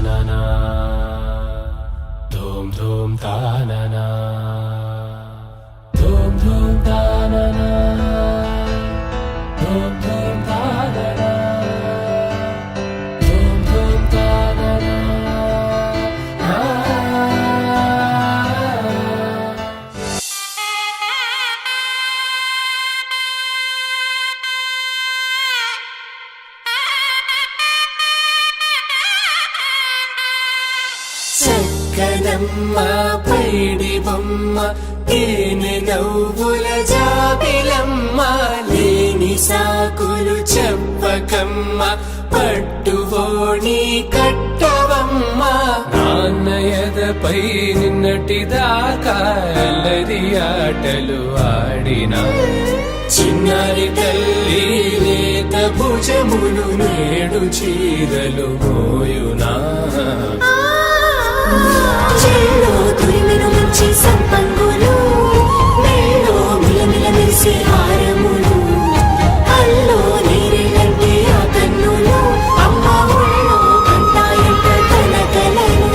तानना धूम धूम तानना धूम धूम तानना धूम धूम तानना धूम धूम तानना చక్కనమ్మ పైడి బొమ్మ తేనె నవ్వుల జాబిలమ్మ లేని సాకులు చెప్పకమ్మ పట్టువోణి కట్టవమ్మ నాన్నయదపై నిన్నటిదాకా అల్లరి ఆటలు ఆడినా చిన్నారి తల్లి లేత భుజములు నేడు చీరలు మోయునా చెల్లో తురిమిన మంచి సంపంగులు మెల్లో మిలమిల మెరిసే హారములు అల్లో నీరెళ్ళంటే ఆ కన్నులు అమ్మ ఒళ్ళో కంటాయంట తన కలలు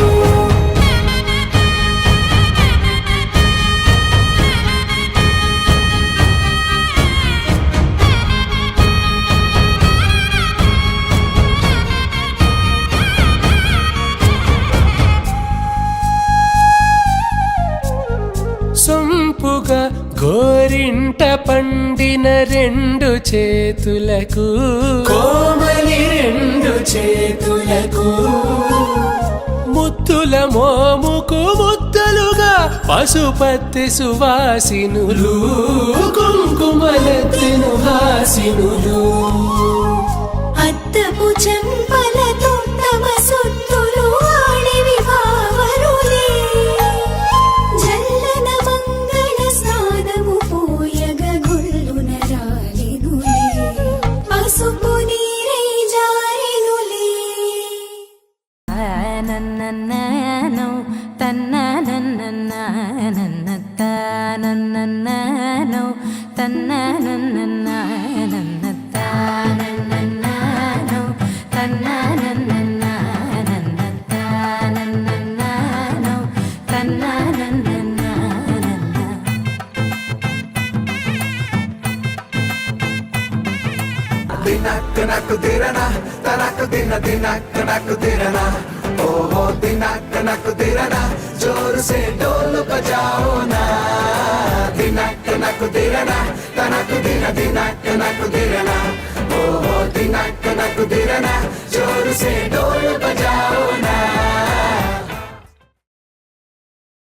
సొంపుగా గోరింట పండిన రెండు చేతులకు కోమలి రెండు చేతులకు ముత్తుల మోముకు ముద్దలుగా పసుపత్తి సువాసినులు కుంకుమలెత్తిను హాసినులు అద్దపు చెంపలతో తమ సొత్తులు ఆడివి బావరులే జల్లన మంగళ స్నానము పోయగ గొల్లున రాలినులే పసుపు నీరై జారినులే నన్నన్ననో తన్ననన్ననన్ననన్ననో తన్ననన్ననన్ననన్ననో తన్ననన్ననన్ననన్ననో తన్ననన్ననన్ననన్న दिनक नक दिरना तनक दिन दिनक नक दिरना ओहो दिनक नक दिरना जोर से ढोल बजाओ ना दिनक नक दिरना तनक दिन दिनक नक दिरना ओहो दिनक नक दिरना